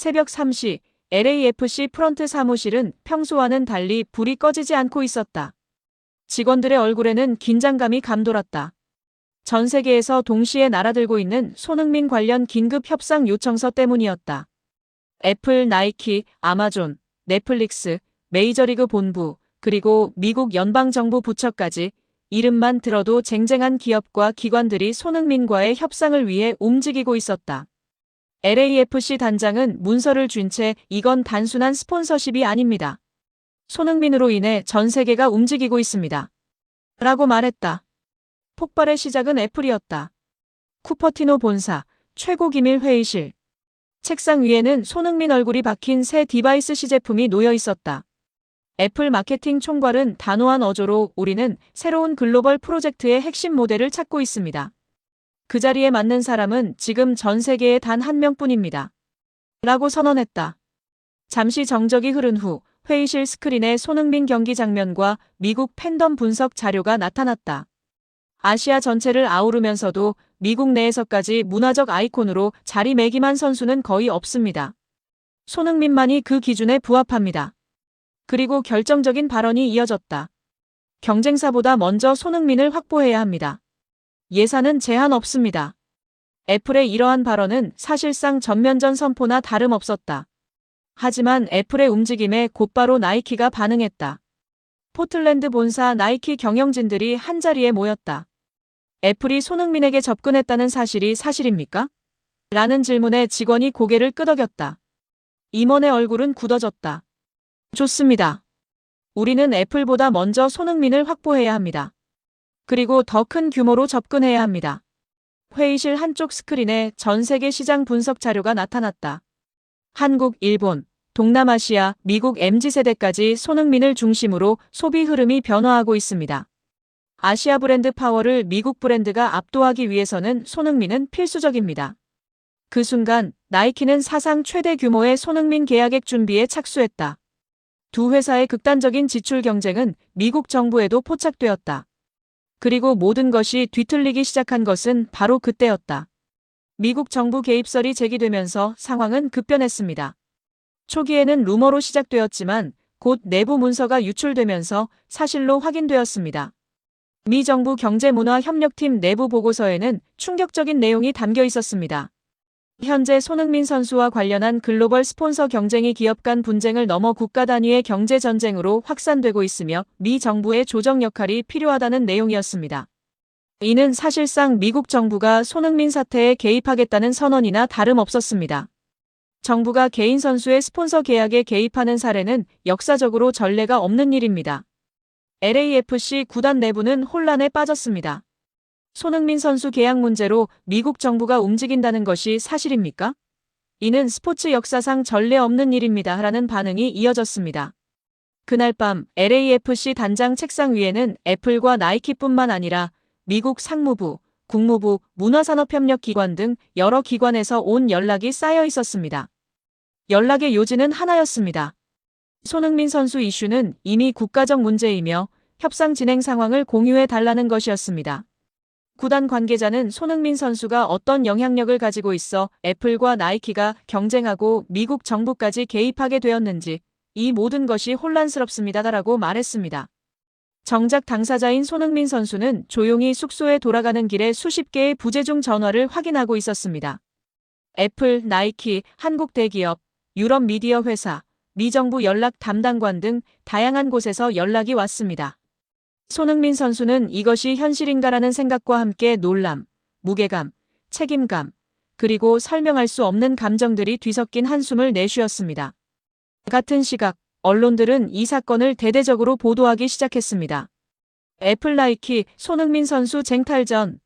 새벽 3시 LAFC 프런트 사무실은 평소와는 달리 불이 꺼지지 않고 있었다. 직원들의 얼굴에는 긴장감이 감돌았다. 전 세계에서 동시에 날아들고 있는 손흥민 관련 긴급 협상 요청서 때문이었다. 애플, 나이키, 아마존, 넷플릭스, 메이저리그 본부, 그리고 미국 연방정부 부처까지 이름만 들어도 쟁쟁한 기업과 기관들이 손흥민과의 협상을 위해 움직이고 있었다. LAFC 단장은 문서를 쥔 채 이건 단순한 스폰서십이 아닙니다. 손흥민으로 인해 전 세계가 움직이고 있습니다. 라고 말했다. 폭발의 시작은 애플이었다. 쿠퍼티노 본사, 최고 기밀 회의실. 책상 위에는 손흥민 얼굴이 박힌 새 디바이스 시제품이 놓여 있었다. 애플 마케팅 총괄은 단호한 어조로 우리는 새로운 글로벌 프로젝트의 핵심 모델을 찾고 있습니다. 그 자리에 맞는 사람은 지금 전 세계에 단 한 명뿐입니다. 라고 선언했다. 잠시 정적이 흐른 후 회의실 스크린에 손흥민 경기 장면과 미국 팬덤 분석 자료가 나타났다. 아시아 전체를 아우르면서도 미국 내에서까지 문화적 아이콘으로 자리매김한 선수는 거의 없습니다. 손흥민만이 그 기준에 부합합니다. 그리고 결정적인 발언이 이어졌다. 경쟁사보다 먼저 손흥민을 확보해야 합니다. 예산은 제한 없습니다. 애플의 이러한 발언은 사실상 전면전 선포나 다름없었다. 하지만 애플의 움직임에 곧바로 나이키가 반응했다. 포틀랜드 본사 나이키 경영진들이 한자리에 모였다. 애플이 손흥민에게 접근했다는 사실이 사실입니까? 라는 질문에 직원이 고개를 끄덕였다. 임원의 얼굴은 굳어졌다. 좋습니다. 우리는 애플보다 먼저 손흥민을 확보해야 합니다. 그리고 더 큰 규모로 접근해야 합니다. 회의실 한쪽 스크린에 전 세계 시장 분석 자료가 나타났다. 한국, 일본, 동남아시아, 미국 MZ세대까지 손흥민을 중심으로 소비 흐름이 변화하고 있습니다. 아시아 브랜드 파워를 미국 브랜드가 압도하기 위해서는 손흥민은 필수적입니다. 그 순간 나이키는 사상 최대 규모의 손흥민 계약액 준비에 착수했다. 두 회사의 극단적인 지출 경쟁은 미국 정부에도 포착되었다. 그리고 모든 것이 뒤틀리기 시작한 것은 바로 그때였다. 미국 정부 개입설이 제기되면서 상황은 급변했습니다. 초기에는 루머로 시작되었지만 곧 내부 문서가 유출되면서 사실로 확인되었습니다. 미 정부 경제문화협력팀 내부 보고서에는 충격적인 내용이 담겨 있었습니다. 현재 손흥민 선수와 관련한 글로벌 스폰서 경쟁이 기업 간 분쟁을 넘어 국가 단위의 경제 전쟁으로 확산되고 있으며 미 정부의 조정 역할이 필요하다는 내용이었습니다. 이는 사실상 미국 정부가 손흥민 사태에 개입하겠다는 선언이나 다름없었습니다. 정부가 개인 선수의 스폰서 계약에 개입하는 사례는 역사적으로 전례가 없는 일입니다. LAFC 구단 내부는 혼란에 빠졌습니다. 손흥민 선수 계약 문제로 미국 정부가 움직인다는 것이 사실입니까? 이는 스포츠 역사상 전례 없는 일입니다. 라는 반응이 이어졌습니다. 그날 밤 LAFC 단장 책상 위에는 애플과 나이키뿐만 아니라 미국 상무부, 국무부, 문화산업협력기관 등 여러 기관에서 온 연락이 쌓여 있었습니다. 연락의 요지는 하나였습니다. 손흥민 선수 이슈는 이미 국가적 문제이며 협상 진행 상황을 공유해 달라는 것이었습니다. 구단 관계자는 손흥민 선수가 어떤 영향력을 가지고 있어 애플과 나이키가 경쟁하고 미국 정부까지 개입하게 되었는지 이 모든 것이 혼란스럽습니다라고 말했습니다. 정작 당사자인 손흥민 선수는 조용히 숙소에 돌아가는 길에 수십 개의 부재중 전화를 확인하고 있었습니다. 애플, 나이키, 한국 대기업, 유럽 미디어 회사, 미 정부 연락 담당관 등 다양한 곳에서 연락이 왔습니다. 손흥민 선수는 이것이 현실인가라는 생각과 함께 놀람, 무게감, 책임감, 그리고 설명할 수 없는 감정들이 뒤섞인 한숨을 내쉬었습니다. 같은 시각, 언론들은 이 사건을 대대적으로 보도하기 시작했습니다. 애플 나이키, 손흥민 선수 쟁탈전,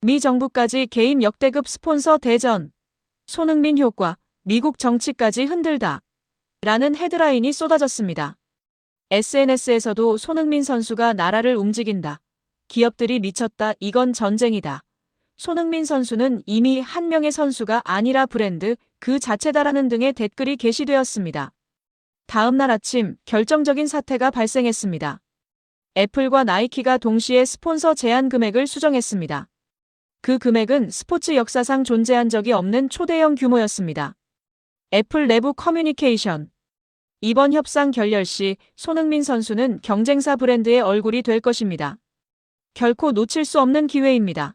미 정부까지 개인 역대급 스폰서 대전, 손흥민 효과, 미국 정치까지 흔들다 라는 헤드라인이 쏟아졌습니다. SNS에서도 손흥민 선수가 나라를 움직인다. 기업들이 미쳤다. 이건 전쟁이다. 손흥민 선수는 이미 한 명의 선수가 아니라 브랜드 그 자체다라는 등의 댓글이 게시되었습니다. 다음 날 아침 결정적인 사태가 발생했습니다. 애플과 나이키가 동시에 스폰서 제한 금액을 수정했습니다. 그 금액은 스포츠 역사상 존재한 적이 없는 초대형 규모였습니다. 애플 내부 커뮤니케이션. 이번 협상 결렬 시 손흥민 선수는 경쟁사 브랜드의 얼굴이 될 것입니다. 결코 놓칠 수 없는 기회입니다.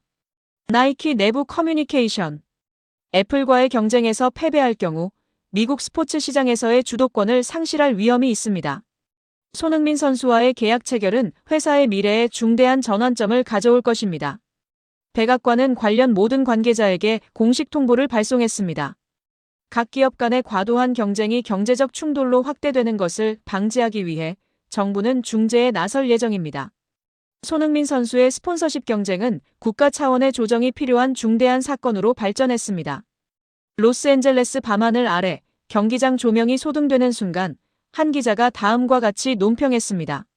나이키 내부 커뮤니케이션. 애플과의 경쟁에서 패배할 경우 미국 스포츠 시장에서의 주도권을 상실할 위험이 있습니다. 손흥민 선수와의 계약 체결은 회사의 미래에 중대한 전환점을 가져올 것입니다. 백악관은 관련 모든 관계자에게 공식 통보를 발송했습니다. 각 기업 간의 과도한 경쟁이 경제적 충돌로 확대되는 것을 방지하기 위해 정부는 중재에 나설 예정입니다. 손흥민 선수의 스폰서십 경쟁은 국가 차원의 조정이 필요한 중대한 사건으로 발전했습니다. 로스앤젤레스 밤하늘 아래 경기장 조명이 소등되는 순간 한 기자가 다음과 같이 논평했습니다.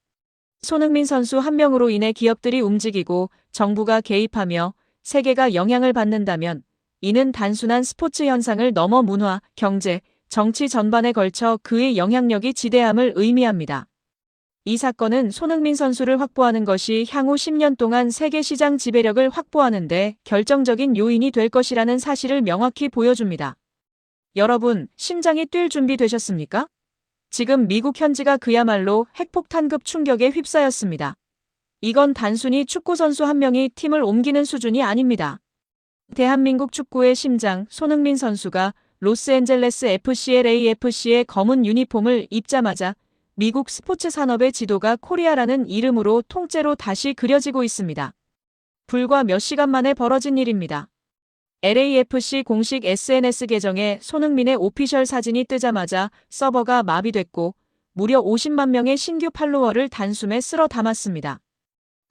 손흥민 선수 한 명으로 인해 기업들이 움직이고 정부가 개입하며 세계가 영향을 받는다면 이는 단순한 스포츠 현상을 넘어 문화, 경제, 정치 전반에 걸쳐 그의 영향력이 지대함을 의미합니다. 이 사건은 손흥민 선수를 확보하는 것이 향후 10년 동안 세계 시장 지배력을 확보하는 데 결정적인 요인이 될 것이라는 사실을 명확히 보여줍니다. 여러분, 심장이 뛸 준비 되셨습니까? 지금 미국 현지가 그야말로 핵폭탄급 충격에 휩싸였습니다. 이건 단순히 축구선수 한 명이 팀을 옮기는 수준이 아닙니다. 대한민국 축구의 심장 손흥민 선수가 로스앤젤레스 FC LAFC의 검은 유니폼을 입자마자 미국 스포츠 산업의 지도가 코리아라는 이름으로 통째로 다시 그려지고 있습니다. 불과 몇 시간 만에 벌어진 일입니다. LAFC 공식 SNS 계정에 손흥민의 오피셜 사진이 뜨자마자 서버가 마비됐고 무려 50만 명의 신규 팔로워를 단숨에 쓸어 담았습니다.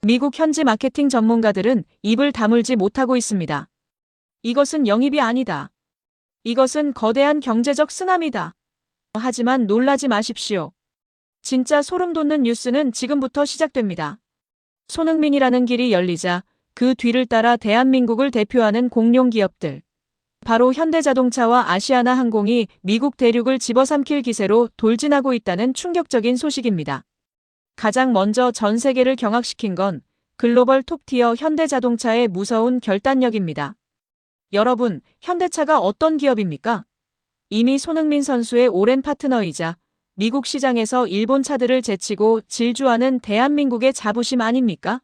미국 현지 마케팅 전문가들은 입을 다물지 못하고 있습니다. 이것은 영입이 아니다. 이것은 거대한 경제적 쓰나미다. 하지만 놀라지 마십시오. 진짜 소름 돋는 뉴스는 지금부터 시작됩니다. 손흥민이라는 길이 열리자 그 뒤를 따라 대한민국을 대표하는 공룡 기업들. 바로 현대자동차와 아시아나항공이 미국 대륙을 집어삼킬 기세로 돌진하고 있다는 충격적인 소식입니다. 가장 먼저 전 세계를 경악시킨 건 글로벌 톱티어 현대자동차의 무서운 결단력입니다. 여러분, 현대차가 어떤 기업입니까? 이미 손흥민 선수의 오랜 파트너이자 미국 시장에서 일본 차들을 제치고 질주하는 대한민국의 자부심 아닙니까?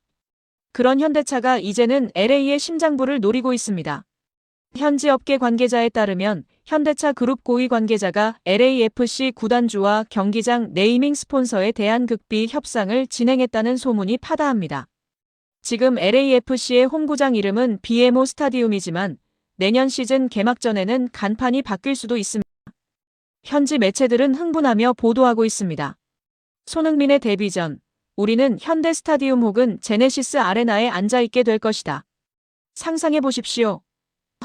그런 현대차가 이제는 LA의 심장부를 노리고 있습니다. 현지 업계 관계자에 따르면 현대차 그룹 고위 관계자가 LAFC 구단주와 경기장 네이밍 스폰서에 대한 극비 협상을 진행했다는 소문이 파다합니다. 지금 LAFC의 홈구장 이름은 BMO 스타디움이지만 내년 시즌 개막 전에는 간판이 바뀔 수도 있습니다. 현지 매체들은 흥분하며 보도하고 있습니다. 손흥민의 데뷔 전 우리는 현대 스타디움 혹은 제네시스 아레나에 앉아있게 될 것이다. 상상해 보십시오.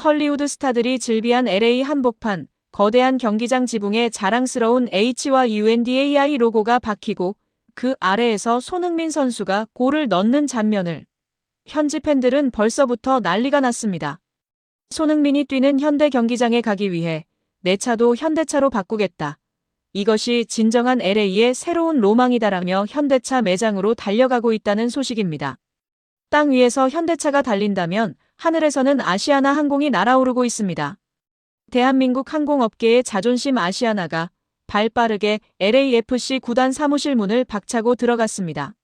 헐리우드 스타들이 즐비한 LA 한복판, 거대한 경기장 지붕에 자랑스러운 H와 UNDAI 로고가 박히고 그 아래에서 손흥민 선수가 골을 넣는 장면을. 현지 팬들은 벌써부터 난리가 났습니다. 손흥민이 뛰는 현대 경기장에 가기 위해 내 차도 현대차로 바꾸겠다. 이것이 진정한 LA의 새로운 로망이다라며 현대차 매장으로 달려가고 있다는 소식입니다. 땅 위에서 현대차가 달린다면 하늘에서는 아시아나 항공이 날아오르고 있습니다. 대한민국 항공업계의 자존심 아시아나가 발빠르게 LAFC 구단 사무실 문을 박차고 들어갔습니다.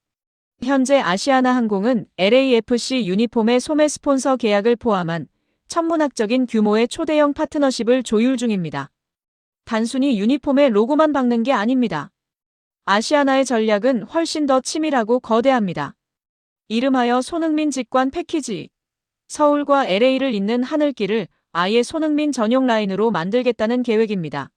현재 아시아나 항공은 LAFC 유니폼의 소매 스폰서 계약을 포함한 천문학적인 규모의 초대형 파트너십을 조율 중입니다. 단순히 유니폼에 로고만 박는 게 아닙니다. 아시아나의 전략은 훨씬 더 치밀하고 거대합니다. 이름하여 손흥민 직관 패키지. 서울과 LA를 잇는 하늘길을 아예 손흥민 전용 라인으로 만들겠다는 계획입니다.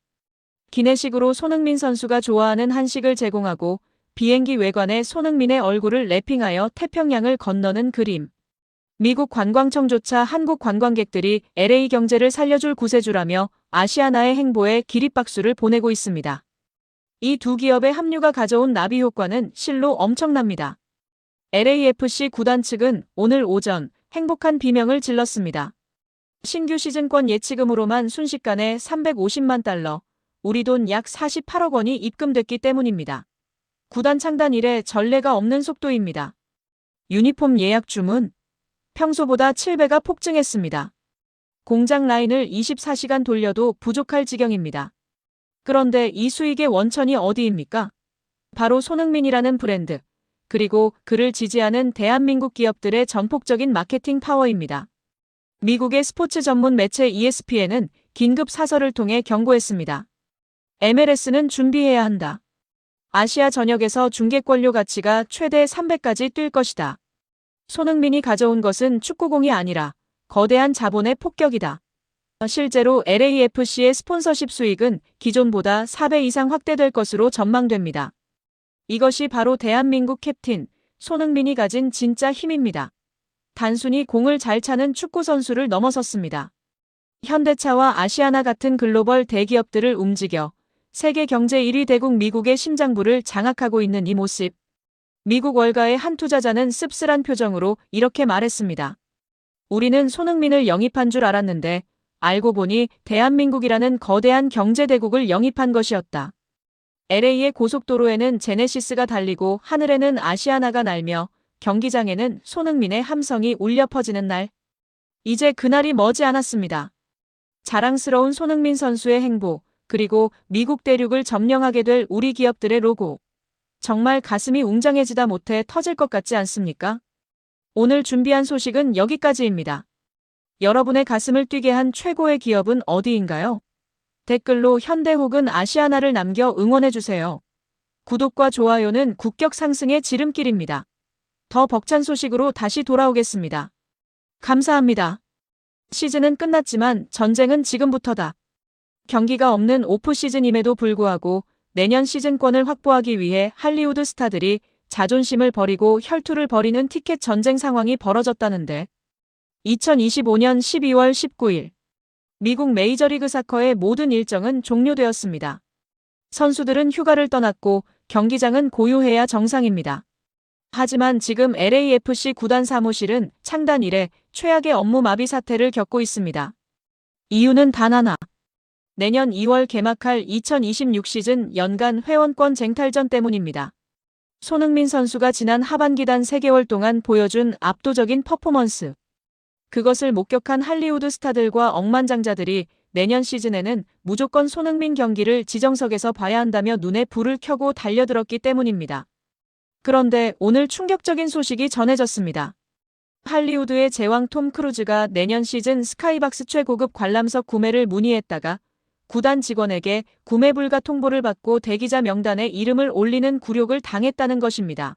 기내식으로 손흥민 선수가 좋아하는 한식을 제공하고 비행기 외관에 손흥민의 얼굴을 랩핑하여 태평양을 건너는 그림. 미국 관광청조차 한국 관광객들이 LA 경제를 살려줄 구세주라며 아시아나의 행보에 기립박수를 보내고 있습니다. 이 두 기업의 합류가 가져온 나비 효과는 실로 엄청납니다. LAFC 구단 측은 오늘 오전 행복한 비명을 질렀습니다. 신규 시즌권 예치금으로만 순식간에 350만 달러, 우리 돈 약 48억 원이 입금됐기 때문입니다. 구단 창단 이래 전례가 없는 속도입니다. 유니폼 예약 주문 평소보다 7배가 폭증했습니다. 공장 라인을 24시간 돌려도 부족할 지경입니다. 그런데 이 수익의 원천이 어디입니까? 바로 손흥민이라는 브랜드, 그리고 그를 지지하는 대한민국 기업들의 전폭적인 마케팅 파워입니다. 미국의 스포츠 전문 매체 ESPN은 긴급 사설을 통해 경고했습니다. MLS는 준비해야 한다. 아시아 전역에서 중계권료 가치가 최대 300까지 뛸 것이다. 손흥민이 가져온 것은 축구공이 아니라 거대한 자본의 폭격이다. 실제로 LAFC의 스폰서십 수익은 기존보다 4배 이상 확대될 것으로 전망됩니다. 이것이 바로 대한민국 캡틴 손흥민이 가진 진짜 힘입니다. 단순히 공을 잘 차는 축구 선수를 넘어섰습니다. 현대차와 아시아나 같은 글로벌 대기업들을 움직여 세계 경제 1위 대국 미국의 심장부를 장악하고 있는 이 모습. 미국 월가의 한 투자자는 씁쓸한 표정으로 이렇게 말했습니다. 우리는 손흥민을 영입한 줄 알았는데 알고 보니 대한민국이라는 거대한 경제대국을 영입한 것이었다. LA의 고속도로에는 제네시스가 달리고 하늘에는 아시아나가 날며 경기장에는 손흥민의 함성이 울려 퍼지는 날. 이제 그날이 머지 않았습니다. 자랑스러운 손흥민 선수의 행보, 그리고 미국 대륙을 점령하게 될 우리 기업들의 로고. 정말 가슴이 웅장해지다 못해 터질 것 같지 않습니까? 오늘 준비한 소식은 여기까지입니다. 여러분의 가슴을 뛰게 한 최고의 기업은 어디인가요? 댓글로 현대 혹은 아시아나를 남겨 응원해주세요. 구독과 좋아요는 국격 상승의 지름길입니다. 더 벅찬 소식으로 다시 돌아오겠습니다. 감사합니다. 시즌은 끝났지만 전쟁은 지금부터다. 경기가 없는 오프 시즌임에도 불구하고 내년 시즌권을 확보하기 위해 할리우드 스타들이 자존심을 버리고 혈투를 벌이는 티켓 전쟁 상황이 벌어졌다는데 2025년 12월 19일 미국 메이저리그 사커의 모든 일정은 종료되었습니다. 선수들은 휴가를 떠났고 경기장은 고요해야 정상입니다. 하지만 지금 LAFC 구단 사무실은 창단 이래 최악의 업무 마비 사태를 겪고 있습니다. 이유는 단 하나. 내년 2월 개막할 2026 시즌 연간 회원권 쟁탈전 때문입니다. 손흥민 선수가 지난 하반기 단 3개월 동안 보여준 압도적인 퍼포먼스. 그것을 목격한 할리우드 스타들과 억만장자들이 내년 시즌에는 무조건 손흥민 경기를 지정석에서 봐야 한다며 눈에 불을 켜고 달려들었기 때문입니다. 그런데 오늘 충격적인 소식이 전해졌습니다. 할리우드의 제왕 톰 크루즈가 내년 시즌 스카이박스 최고급 관람석 구매를 문의했다가 구단 직원에게 구매 불가 통보를 받고 대기자 명단에 이름을 올리는 굴욕을 당했다는 것입니다.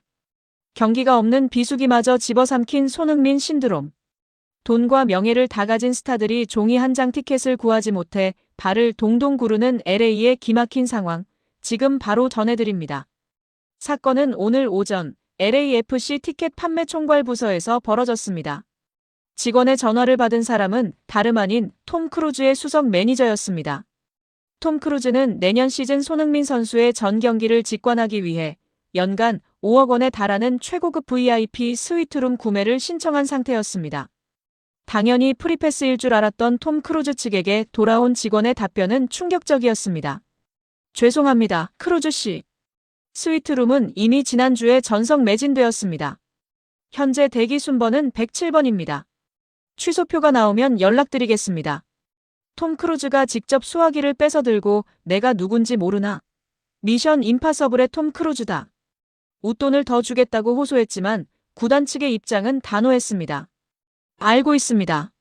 경기가 없는 비수기마저 집어삼킨 손흥민 신드롬. 돈과 명예를 다 가진 스타들이 종이 한 장 티켓을 구하지 못해 발을 동동 구르는 LA의 기막힌 상황, 지금 바로 전해드립니다. 사건은 오늘 오전 LAFC 티켓 판매 총괄 부서에서 벌어졌습니다. 직원의 전화를 받은 사람은 다름 아닌 톰 크루즈의 수석 매니저였습니다. 톰 크루즈는 내년 시즌 손흥민 선수의 전 경기를 직관하기 위해 연간 5억 원에 달하는 최고급 VIP 스위트룸 구매를 신청한 상태였습니다. 당연히 프리패스일 줄 알았던 톰 크루즈 측에게 돌아온 직원의 답변은 충격적이었습니다. 죄송합니다, 크루즈 씨. 스위트룸은 이미 지난주에 전석 매진되었습니다. 현재 대기 순번은 107번입니다. 취소표가 나오면 연락드리겠습니다. 톰 크루즈가 직접 수화기를 뺏어 들고 내가 누군지 모르나? 미션 임파서블의 톰 크루즈다. 웃돈을 더 주겠다고 호소했지만 구단 측의 입장은 단호했습니다. 알고 있습니다.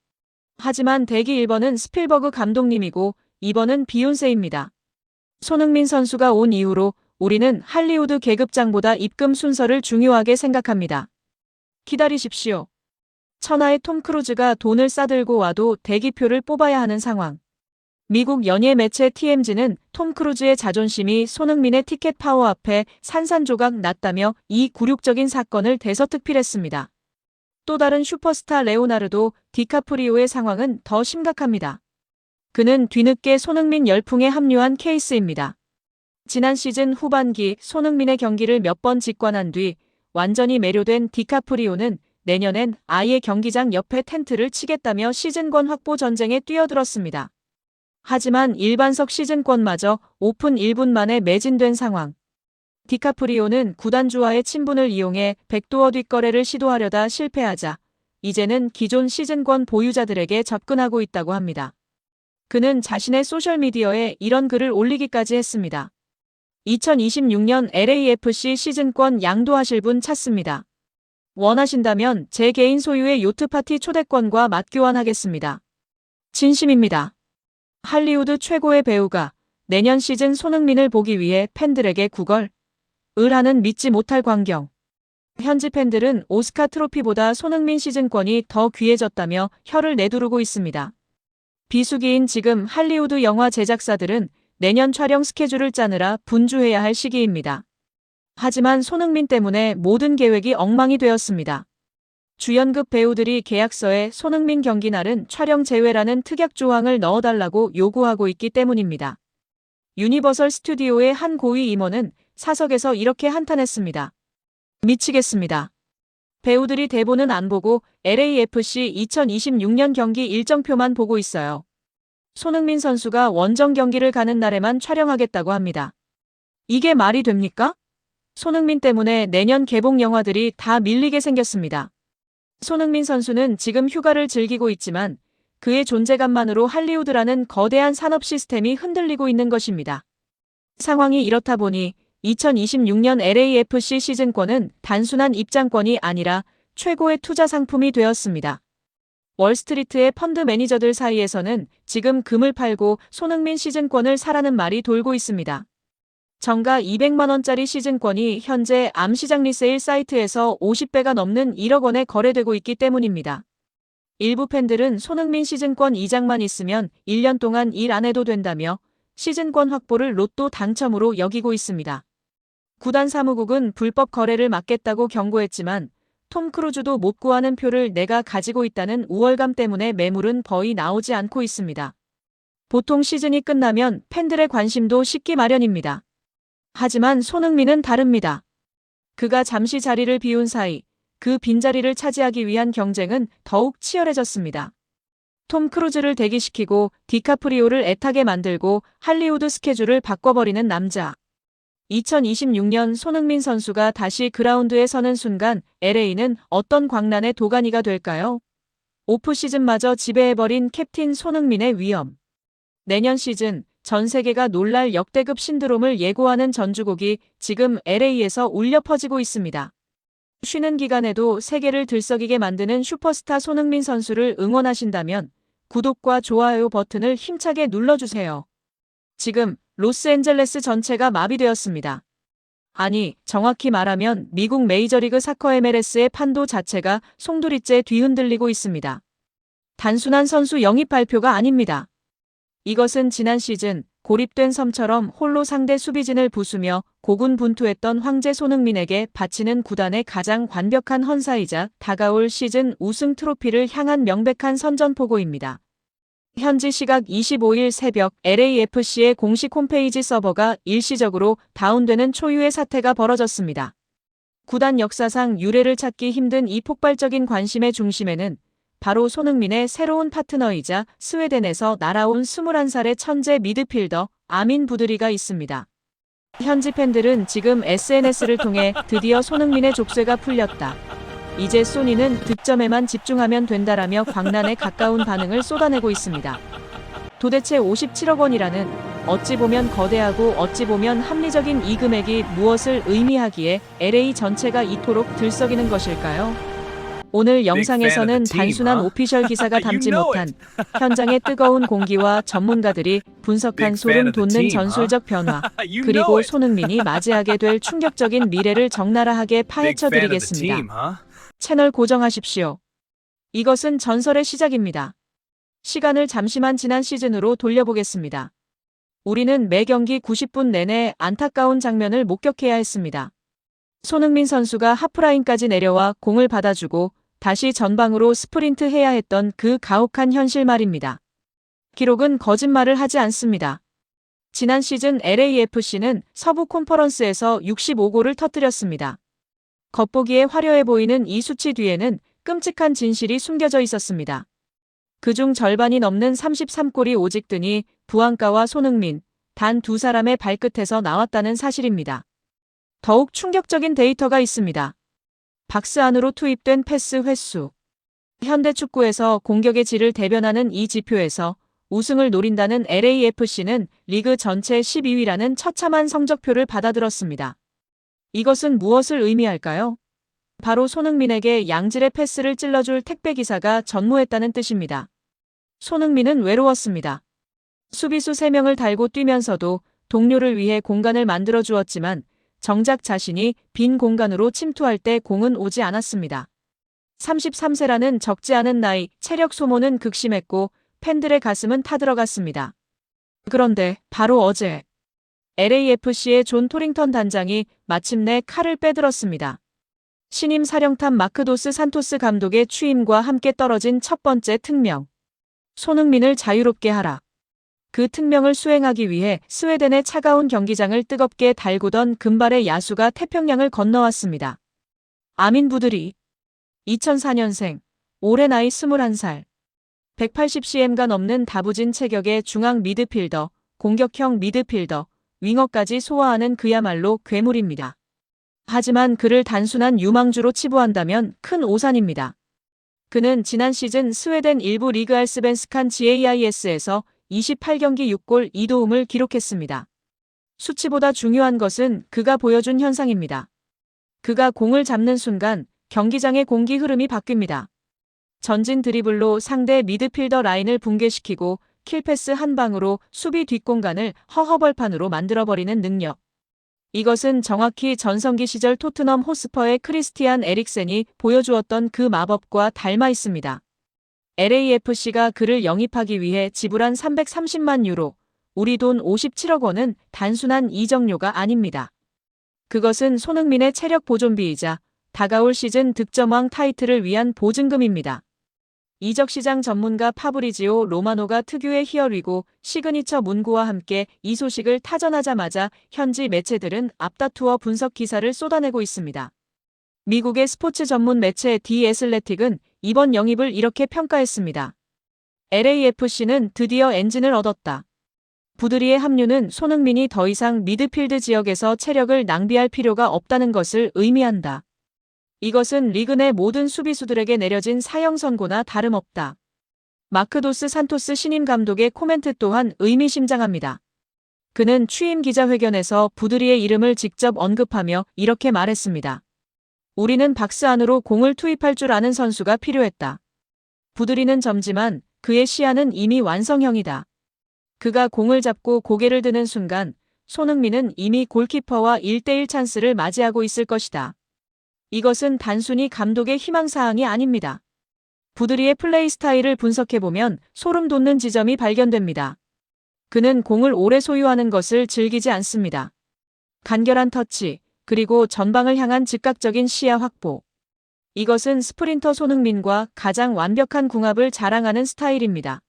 하지만 대기 1번은 스필버그 감독님이고 2번은 비욘세입니다. 손흥민 선수가 온 이후로 우리는 할리우드 계급장보다 입금 순서를 중요하게 생각합니다. 기다리십시오. 천하의 톰 크루즈가 돈을 싸들고 와도 대기표를 뽑아야 하는 상황. 미국 연예 매체 TMZ는 톰 크루즈의 자존심이 손흥민의 티켓 파워 앞에 산산조각 났다며 이 굴욕적인 사건을 대서특필했습니다. 또 다른 슈퍼스타 레오나르도 디카프리오의 상황은 더 심각합니다. 그는 뒤늦게 손흥민 열풍에 합류한 케이스입니다. 지난 시즌 후반기 손흥민의 경기를 몇 번 직관한 뒤 완전히 매료된 디카프리오는 내년엔 아예 경기장 옆에 텐트를 치겠다며 시즌권 확보 전쟁에 뛰어들었습니다. 하지만 일반석 시즌권마저 오픈 1분 만에 매진된 상황. 디카프리오는 구단주와의 친분을 이용해 백도어 뒷거래를 시도하려다 실패하자 이제는 기존 시즌권 보유자들에게 접근하고 있다고 합니다. 그는 자신의 소셜미디어에 이런 글을 올리기까지 했습니다. 2026년 LAFC 시즌권 양도하실 분 찾습니다. 원하신다면 제 개인 소유의 요트 파티 초대권과 맞교환하겠습니다. 진심입니다. 할리우드 최고의 배우가 내년 시즌 손흥민을 보기 위해 팬들에게 구걸을 하는 믿지 못할 광경. 현지 팬들은 오스카 트로피보다 손흥민 시즌권이 더 귀해졌다며 혀를 내두르고 있습니다. 비수기인 지금 할리우드 영화 제작사들은 내년 촬영 스케줄을 짜느라 분주해야 할 시기입니다. 하지만 손흥민 때문에 모든 계획이 엉망이 되었습니다. 주연급 배우들이 계약서에 손흥민 경기 날은 촬영 제외라는 특약 조항을 넣어달라고 요구하고 있기 때문입니다. 유니버설 스튜디오의 한 고위 임원은 사석에서 이렇게 한탄했습니다. 미치겠습니다. 배우들이 대본은 안 보고 LAFC 2026년 경기 일정표만 보고 있어요. 손흥민 선수가 원정 경기를 가는 날에만 촬영하겠다고 합니다. 이게 말이 됩니까? 손흥민 때문에 내년 개봉 영화들이 다 밀리게 생겼습니다. 손흥민 선수는 지금 휴가를 즐기고 있지만 그의 존재감만으로 할리우드라는 거대한 산업 시스템이 흔들리고 있는 것입니다. 상황이 이렇다 보니 2026년 LAFC 시즌권은 단순한 입장권이 아니라 최고의 투자 상품이 되었습니다. 월스트리트의 펀드 매니저들 사이에서는 지금 금을 팔고 손흥민 시즌권을 사라는 말이 돌고 있습니다. 정가 200만 원짜리 시즌권이 현재 암시장 리세일 사이트에서 50배가 넘는 1억 원에 거래되고 있기 때문입니다. 일부 팬들은 손흥민 시즌권 2장만 있으면 1년 동안 일 안 해도 된다며 시즌권 확보를 로또 당첨으로 여기고 있습니다. 구단 사무국은 불법 거래를 막겠다고 경고했지만 톰 크루즈도 못 구하는 표를 내가 가지고 있다는 우월감 때문에 매물은 거의 나오지 않고 있습니다. 보통 시즌이 끝나면 팬들의 관심도 식기 마련입니다. 하지만 손흥민은 다릅니다. 그가 잠시 자리를 비운 사이 그 빈자리를 차지하기 위한 경쟁은 더욱 치열해졌습니다. 톰 크루즈를 대기시키고 디카프리오를 애타게 만들고 할리우드 스케줄을 바꿔버리는 남자. 2026년 손흥민 선수가 다시 그라운드에 서는 순간 LA는 어떤 광란의 도가니가 될까요? 오프 시즌마저 지배해버린 캡틴 손흥민의 위험. 내년 시즌 전 세계가 놀랄 역대급 신드롬을 예고하는 전주곡이 지금 LA에서 울려 퍼지고 있습니다. 쉬는 기간에도 세계를 들썩이게 만드는 슈퍼스타 손흥민 선수를 응원하신다면 구독과 좋아요 버튼을 힘차게 눌러주세요. 지금 로스앤젤레스 전체가 마비되었습니다. 아니, 정확히 말하면 미국 메이저리그 사커 MLS의 판도 자체가 송두리째 뒤흔들리고 있습니다. 단순한 선수 영입 발표가 아닙니다. 이것은 지난 시즌 고립된 섬처럼 홀로 상대 수비진을 부수며 고군분투했던 황제 손흥민에게 바치는 구단의 가장 완벽한 헌사이자 다가올 시즌 우승 트로피를 향한 명백한 선전포고입니다. 현지 시각 25일 새벽 LAFC의 공식 홈페이지 서버가 일시적으로 다운되는 초유의 사태가 벌어졌습니다. 구단 역사상 유례를 찾기 힘든 이 폭발적인 관심의 중심에는 바로 손흥민의 새로운 파트너이자 스웨덴에서 날아온 21살의 천재 미드필더 아민 부드리가 있습니다. 현지 팬들은 지금 SNS를 통해 드디어 손흥민의 족쇄가 풀렸다. 이제 소니는 득점에만 집중하면 된다라며 광란에 가까운 반응을 쏟아내고 있습니다. 도대체 57억 원이라는 어찌 보면 거대하고 어찌 보면 합리적인 이 금액이 무엇을 의미하기에 LA 전체가 이토록 들썩이는 것일까요? 오늘 영상에서는 단순한 오피셜 기사가 담지 못한 현장의 뜨거운 공기와 전문가들이 분석한 소름 돋는 전술적 변화, 그리고 손흥민이 맞이하게 될 충격적인 미래를 적나라하게 파헤쳐드리겠습니다. 채널 고정하십시오. 이것은 전설의 시작입니다. 시간을 잠시만 지난 시즌으로 돌려보겠습니다. 우리는 매 경기 90분 내내 안타까운 장면을 목격해야 했습니다. 손흥민 선수가 하프라인까지 내려와 공을 받아주고 다시 전방으로 스프린트 해야 했던 그 가혹한 현실 말입니다. 기록은 거짓말을 하지 않습니다. 지난 시즌 LAFC는 서부 컨퍼런스에서 65골을 터뜨렸습니다. 겉보기에 화려해 보이는 이 수치 뒤에는 끔찍한 진실이 숨겨져 있었습니다. 그중 절반이 넘는 33골이 오직 드니 부안가와 손흥민, 단 두 사람의 발끝에서 나왔다는 사실입니다. 더욱 충격적인 데이터가 있습니다. 박스 안으로 투입된 패스 횟수. 현대 축구에서 공격의 질을 대변하는 이 지표에서 우승을 노린다는 LAFC는 리그 전체 12위라는 처참한 성적표를 받아들었습니다. 이것은 무엇을 의미할까요? 바로 손흥민에게 양질의 패스를 찔러줄 택배기사가 전무했다는 뜻입니다. 손흥민은 외로웠습니다. 수비수 3명을 달고 뛰면서도 동료를 위해 공간을 만들어 주었지만 정작 자신이 빈 공간으로 침투할 때 공은 오지 않았습니다. 33세라는 적지 않은 나이, 체력 소모는 극심했고 팬들의 가슴은 타들어갔습니다. 그런데 바로 어제 LAFC의 존 토링턴 단장이 마침내 칼을 빼들었습니다. 신임 사령탑 마크 도스 산토스 감독의 취임과 함께 떨어진 첫 번째 특명. 손흥민을 자유롭게 하라. 그 특명을 수행하기 위해 스웨덴의 차가운 경기장을 뜨겁게 달구던 금발의 야수가 태평양을 건너왔습니다. 아민 부드리. 2004년생. 올해 나이 21살. 180cm가 넘는 다부진 체격의 중앙 미드필더, 공격형 미드필더, 윙어까지 소화하는 그야말로 괴물입니다. 하지만 그를 단순한 유망주로 치부한다면 큰 오산입니다. 그는 지난 시즌 스웨덴 일부 리그 알스벤스칸 GAIS에서 28경기 6골 2도움을 기록했습니다. 수치보다 중요한 것은 그가 보여준 현상입니다. 그가 공을 잡는 순간 경기장의 공기 흐름이 바뀝니다. 전진 드리블로 상대 미드필더 라인을 붕괴시키고 킬패스 한 방으로 수비 뒷공간을 허허벌판으로 만들어버리는 능력. 이것은 정확히 전성기 시절 토트넘 호스퍼의 크리스티안 에릭센이 보여주었던 그 마법과 닮아 있습니다. LAFC가 그를 영입하기 위해 지불한 330만 유로, 우리 돈 57억 원은 단순한 이적료가 아닙니다. 그것은 손흥민의 체력 보존비이자 다가올 시즌 득점왕 타이틀을 위한 보증금입니다. 이적시장 전문가 파브리지오 로마노가 특유의 희열이고 시그니처 문구와 함께 이 소식을 타전하자마자 현지 매체들은 앞다투어 분석 기사를 쏟아내고 있습니다. 미국의 스포츠 전문 매체 디 애슬레틱은 이번 영입을 이렇게 평가했습니다. LAFC는 드디어 엔진을 얻었다. 부드리의 합류는 손흥민이 더 이상 미드필드 지역에서 체력을 낭비할 필요가 없다는 것을 의미한다. 이것은 리그 내 모든 수비수들에게 내려진 사형 선고나 다름없다. 마크 도스 산토스 신임 감독의 코멘트 또한 의미심장합니다. 그는 취임 기자회견에서 부드리의 이름을 직접 언급하며 이렇게 말했습니다. 우리는 박스 안으로 공을 투입할 줄 아는 선수가 필요했다. 부드리는 젊지만 그의 시야는 이미 완성형이다. 그가 공을 잡고 고개를 드는 순간 손흥민은 이미 골키퍼와 1대1 찬스를 맞이하고 있을 것이다. 이것은 단순히 감독의 희망사항이 아닙니다. 부드리의 플레이 스타일을 분석해보면 소름 돋는 지점이 발견됩니다. 그는 공을 오래 소유하는 것을 즐기지 않습니다. 간결한 터치, 그리고 전방을 향한 즉각적인 시야 확보. 이것은 스프린터 손흥민과 가장 완벽한 궁합을 자랑하는 스타일입니다.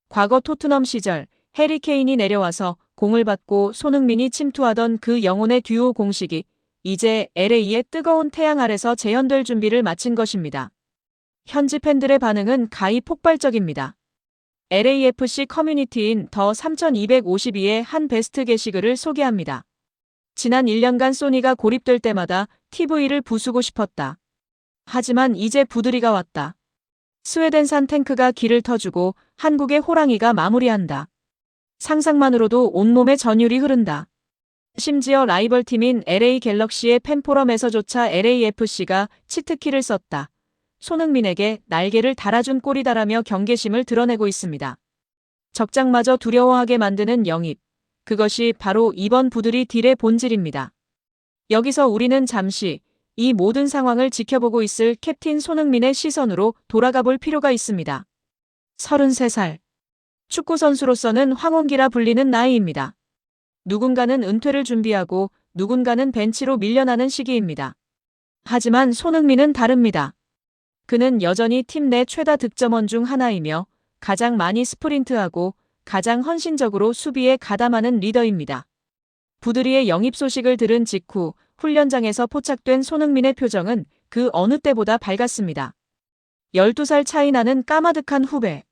과거 토트넘 시절 해리 케인이 내려와서 공을 받고 손흥민이 침투하던 그 영혼의 듀오 공식이 이제 LA의 뜨거운 태양 아래서 재현될 준비를 마친 것입니다. 현지 팬들의 반응은 가히 폭발적입니다. LAFC 커뮤니티인 더 3252의 한 베스트 게시글을 소개합니다. 지난 1년간 소니가 고립될 때마다 TV를 부수고 싶었다. 하지만 이제 부드리가 왔다. 스웨덴산 탱크가 길을 터주고 한국의 호랑이가 마무리한다. 상상만으로도 온몸에 전율이 흐른다. 심지어 라이벌팀인 LA 갤럭시의 팬포럼에서조차 LAFC가 치트키를 썼다. 손흥민에게 날개를 달아준 꼴이다라며 경계심을 드러내고 있습니다. 적장마저 두려워하게 만드는 영입. 그것이 바로 이번 부드리 딜의 본질입니다. 여기서 우리는 잠시 이 모든 상황을 지켜보고 있을 캡틴 손흥민의 시선으로 돌아가 볼 필요가 있습니다. 33살. 축구선수로서는 황혼기라 불리는 나이입니다. 누군가는 은퇴를 준비하고 누군가는 벤치로 밀려나는 시기입니다. 하지만 손흥민은 다릅니다. 그는 여전히 팀 내 최다 득점원 중 하나이며 가장 많이 스프린트하고 가장 헌신적으로 수비에 가담하는 리더입니다. 부드리의 영입 소식을 들은 직후 훈련장에서 포착된 손흥민의 표정은 그 어느 때보다 밝았습니다. 12살 차이 나는 까마득한 후배.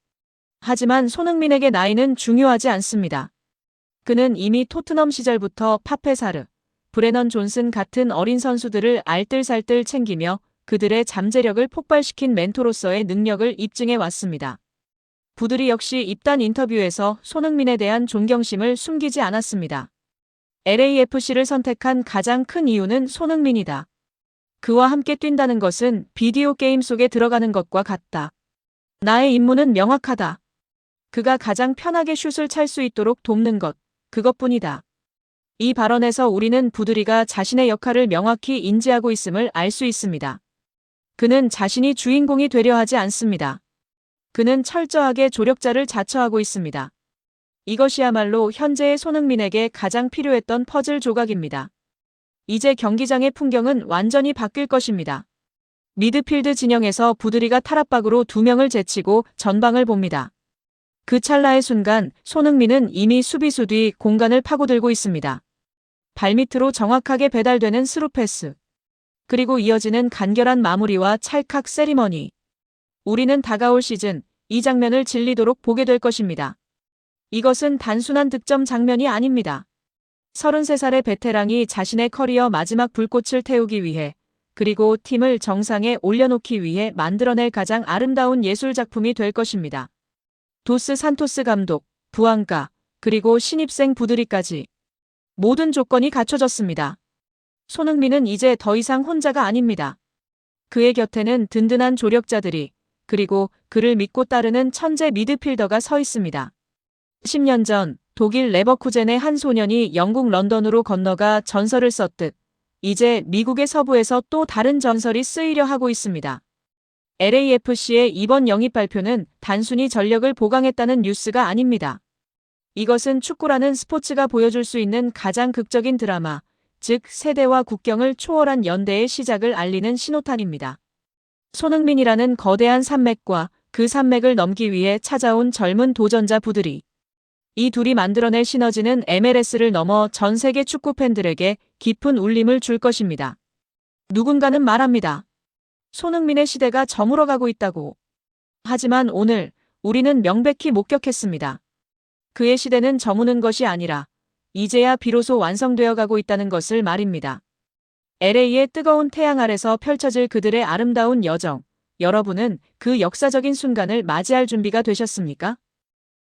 하지만 손흥민에게 나이는 중요하지 않습니다. 그는 이미 토트넘 시절부터 파페사르, 브레넌 존슨 같은 어린 선수들을 알뜰살뜰 챙기며 그들의 잠재력을 폭발시킨 멘토로서의 능력을 입증해 왔습니다. 부들이 역시 입단 인터뷰에서 손흥민에 대한 존경심을 숨기지 않았습니다. LAFC를 선택한 가장 큰 이유는 손흥민이다. 그와 함께 뛴다는 것은 비디오 게임 속에 들어가는 것과 같다. 나의 임무는 명확하다. 그가 가장 편하게 슛을 찰 수 있도록 돕는 것, 그것뿐이다. 이 발언에서 우리는 부드리가 자신의 역할을 명확히 인지하고 있음을 알 수 있습니다. 그는 자신이 주인공이 되려 하지 않습니다. 그는 철저하게 조력자를 자처하고 있습니다. 이것이야말로 현재의 손흥민에게 가장 필요했던 퍼즐 조각입니다. 이제 경기장의 풍경은 완전히 바뀔 것입니다. 미드필드 진영에서 부드리가 탈압박으로 2명을 제치고 전방을 봅니다. 그 찰나의 순간 손흥민은 이미 수비수 뒤 공간을 파고들고 있습니다. 발밑으로 정확하게 배달되는 스루 패스. 그리고 이어지는 간결한 마무리와 찰칵 세리머니. 우리는 다가올 시즌 이 장면을 질리도록 보게 될 것입니다. 이것은 단순한 득점 장면이 아닙니다. 33살의 베테랑이 자신의 커리어 마지막 불꽃을 태우기 위해 그리고 팀을 정상에 올려놓기 위해 만들어낼 가장 아름다운 예술작품이 될 것입니다. 도스 산토스 감독, 부안가, 그리고 신입생 부드리까지 모든 조건이 갖춰졌습니다. 손흥민은 이제 더 이상 혼자가 아닙니다. 그의 곁에는 든든한 조력자들이 그리고 그를 믿고 따르는 천재 미드필더가 서 있습니다. 10년 전 독일 레버쿠젠의 한 소년이 영국 런던으로 건너가 전설을 썼듯 이제 미국의 서부에서 또 다른 전설이 쓰이려 하고 있습니다. LAFC의 이번 영입 발표는 단순히 전력을 보강했다는 뉴스가 아닙니다. 이것은 축구라는 스포츠가 보여줄 수 있는 가장 극적인 드라마, 즉 세대와 국경을 초월한 연대의 시작을 알리는 신호탄입니다. 손흥민이라는 거대한 산맥과 그 산맥을 넘기 위해 찾아온 젊은 도전자 부들이. 이 둘이 만들어낼 시너지는 MLS를 넘어 전 세계 축구 팬들에게 깊은 울림을 줄 것입니다. 누군가는 말합니다. 손흥민의 시대가 저물어가고 있다고. 하지만 오늘 우리는 명백히 목격했습니다. 그의 시대는 저무는 것이 아니라 이제야 비로소 완성되어 가고 있다는 것을 말입니다. LA의 뜨거운 태양 아래서 펼쳐질 그들의 아름다운 여정. 여러분은 그 역사적인 순간을 맞이할 준비가 되셨습니까?